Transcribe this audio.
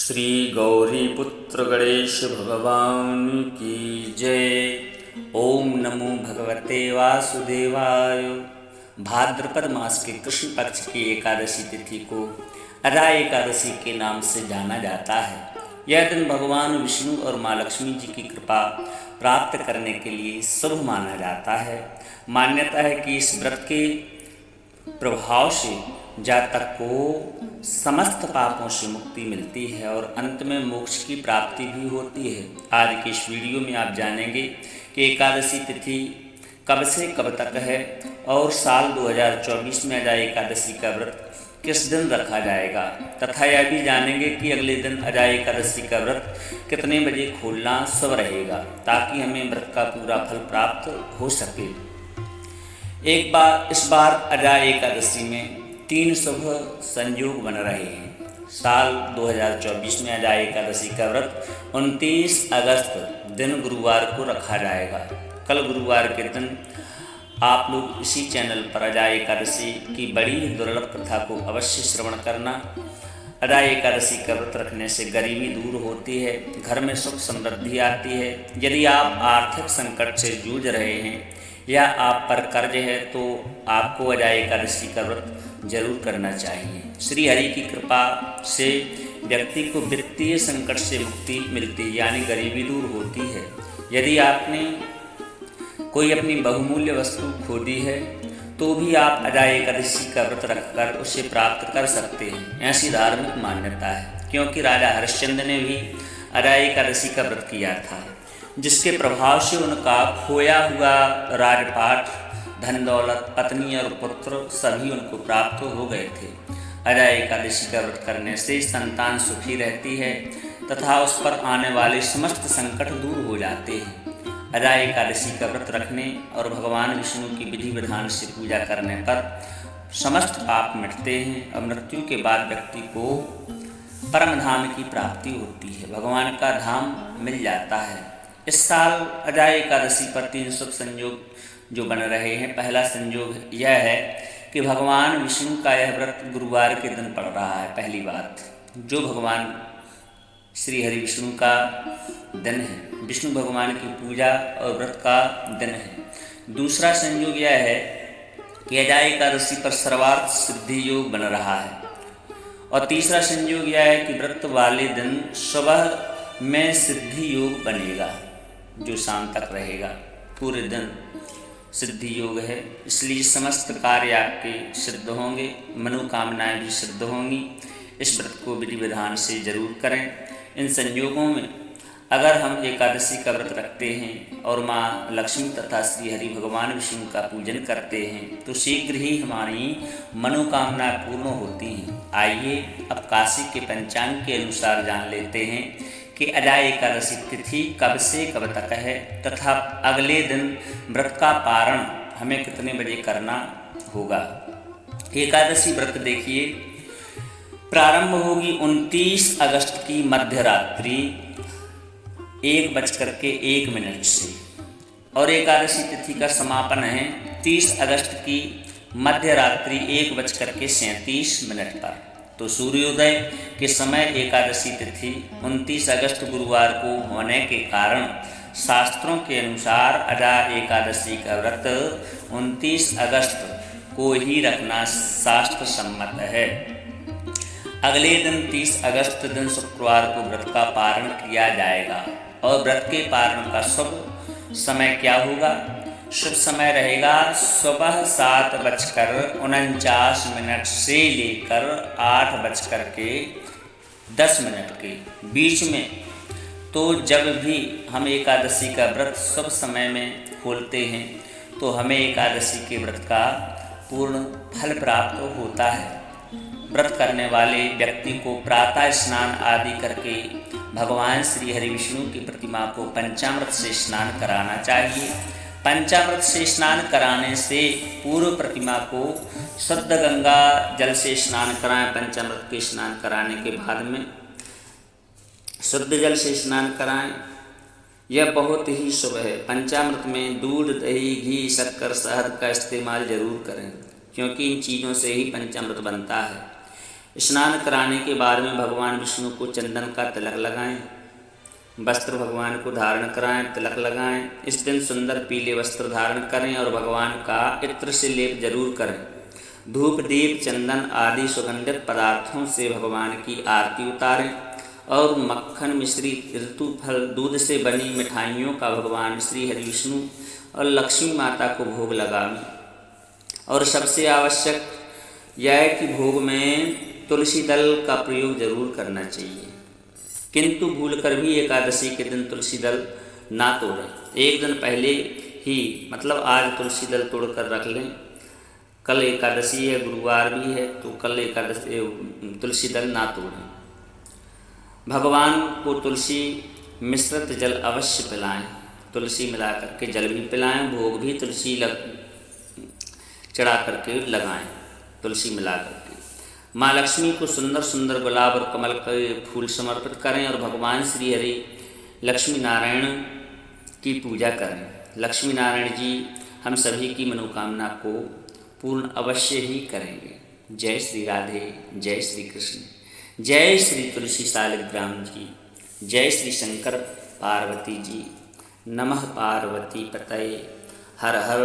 श्री गौरीपुत्र गणेश भगवान की जय। ओम नमो भगवते वासुदेवाय। भाद्रपद मास के कृष्ण पक्ष की एकादशी तिथि को अदा एकादशी के नाम से जाना जाता है। यह दिन भगवान विष्णु और माँ लक्ष्मी जी की कृपा प्राप्त करने के लिए शुभ माना जाता है। मान्यता है कि इस व्रत के प्रभाव से जातक को समस्त पापों से मुक्ति मिलती है और अंत में मोक्ष की प्राप्ति भी होती है। आज के इस वीडियो में आप जानेंगे कि एकादशी तिथि कब से कब तक है और साल 2024 में अदा एकादशी का व्रत किस दिन रखा जाएगा, तथा यह भी जानेंगे कि अगले दिन अदा एकादशी का व्रत कितने बजे खोलना शुभ रहेगा, ताकि हमें व्रत का पूरा फल प्राप्त हो सके। इस बार अदा एकादशी में 3 शुभ संयोग बन रहे हैं। साल 2024 में अदा एकादशी का व्रत 29 अगस्त दिन गुरुवार को रखा जाएगा। कल गुरुवार के दिन आप लोग इसी चैनल पर अदा एकादशी की बड़ी दुर्लभ कथा को अवश्य श्रवण करना। अदा एकादशी का व्रत रखने से गरीबी दूर होती है, घर में सुख समृद्धि आती है। यदि आप आर्थिक संकट से जूझ रहे हैं या आप पर कर्ज है तो आपको अदा एकादशी का व्रत जरूर करना चाहिए। श्री हरि की कृपा से व्यक्ति को वित्तीय संकट से मुक्ति मिलती है, यानी गरीबी दूर होती है। यदि आपने कोई अपनी बहुमूल्य वस्तु खो दी है तो भी आप अदा एकादशी का व्रत रखकर उसे प्राप्त कर सकते हैं। ऐसी धार्मिक मान्यता है, क्योंकि राजा हरिश्चंद्र ने भी अदा एकादशी का व्रत किया था, जिसके प्रभाव से उनका खोया हुआ राजपाट, धन दौलत, पत्नी और पुत्र सभी उनको प्राप्त हो गए थे। अदा एकादशी का व्रत करने से संतान सुखी रहती है तथा उस पर आने वाले समस्त संकट दूर हो जाते हैं। अदा एकादशी का व्रत रखने और भगवान विष्णु की विधि विधान से पूजा करने पर समस्त पाप मिटते हैं और मृत्यु के बाद व्यक्ति को परम धाम की प्राप्ति होती है, भगवान का धाम मिल जाता है। इस साल अदा एकादशी पर 3 शुभ संयोग जो बन रहे हैं। पहला संयोग यह है कि भगवान विष्णु का यह व्रत गुरुवार के दिन पड़ रहा है। पहली बात, जो भगवान श्री हरि विष्णु का दिन है, विष्णु भगवान की पूजा और व्रत का दिन है। दूसरा संयोग यह है कि अदा एकादशी पर सर्वार्थ सिद्धि योग बन रहा है। और तीसरा संयोग यह है कि व्रत वाले दिन सुबह में सिद्धि योग बनेगा, जो शाम तक रहेगा। पूरे दिन सिद्धि योग है, इसलिए समस्त कार्य आपके सिद्ध होंगे, मनोकामनाएं भी सिद्ध होंगी। इस व्रत को विधि विधान से जरूर करें। इन संयोगों में अगर हम एकादशी का व्रत रखते हैं और माँ लक्ष्मी तथा श्री हरि भगवान विष्णु का पूजन करते हैं तो शीघ्र ही हमारी मनोकामना पूर्ण होती हैं। आइए अब काशी के पंचांग के अनुसार जान लेते हैं कि अदा एकादशी तिथि कब से कब तक है तथा अगले दिन व्रत का पारण हमें कितने बजे करना होगा। एकादशी व्रत देखिए, प्रारंभ होगी 29 अगस्त की मध्य रात्रि 1:01 से और एकादशी तिथि का समापन है 30 अगस्त की मध्य रात्रि 1:37 पर। तो सूर्योदय के समय एकादशी तिथि 29 अगस्त गुरुवार को होने के कारण शास्त्रों के अनुसार अदा एकादशी का व्रत 29 अगस्त को ही रखना शास्त्र सम्मत है। अगले दिन 30 अगस्त दिन शुक्रवार को व्रत का पारण किया जाएगा और व्रत के पारण का शुभ समय क्या होगा? शुभ समय रहेगा सुबह 7:49 से लेकर 8:10 के बीच में। तो जब भी हम एकादशी का व्रत शुभ समय में खोलते हैं तो हमें एकादशी के व्रत का पूर्ण फल प्राप्त होता है। व्रत करने वाले व्यक्ति को प्रातः स्नान आदि करके भगवान श्री हरि विष्णु की प्रतिमा को पंचामृत से स्नान कराना चाहिए। पंचामृत से स्नान कराने से पूर्व प्रतिमा को शुद्ध गंगा जल से स्नान कराएं। पंचामृत के स्नान कराने के बाद में शुद्ध जल से स्नान कराएं। यह बहुत ही शुभ है। पंचामृत में दूध, दही, घी, शक्कर, शहद का इस्तेमाल जरूर करें, क्योंकि इन चीज़ों से ही पंचामृत बनता है। स्नान कराने के बाद में भगवान विष्णु को चंदन का तिलक लगाएं, वस्त्र भगवान को धारण कराएं, तिलक लगाएं। इस दिन सुंदर पीले वस्त्र धारण करें और भगवान का इत्र से लेप जरूर करें। धूप दीप चंदन आदि सुगंधित पदार्थों से भगवान की आरती उतारें और मक्खन मिश्री ऋतु फल दूध से बनी मिठाइयों का भगवान श्री हरि विष्णु और लक्ष्मी माता को भोग लगाएं। और सबसे आवश्यक यह है कि भोग में तुलसी दल का प्रयोग जरूर करना चाहिए, किंतु भूलकर भी एकादशी के दिन तुलसी दल ना तोड़ें। एक दिन पहले ही, मतलब आज तुलसी दल तोड़कर रख लें। कल एकादशी है, गुरुवार भी है, तो कल एकादशी तुलसी दल ना तोड़ें। भगवान को तुलसी मिश्रित जल अवश्य पिलाएं, तुलसी मिला करके जल भी पिलाएं, भोग भी तुलसी चढ़ा करके लगाएं, तुलसी मिला करके। माँ लक्ष्मी को सुंदर सुंदर गुलाब और कमल के फूल समर्पित करें और भगवान श्री हरि लक्ष्मी नारायण की पूजा करें। लक्ष्मी नारायण जी हम सभी की मनोकामना को पूर्ण अवश्य ही करेंगे। जय श्री राधे, जय श्री कृष्ण, जय श्री तुलसी शालिग्राम जी, जय श्री शंकर पार्वती जी। नमः पार्वती पतये, हर हर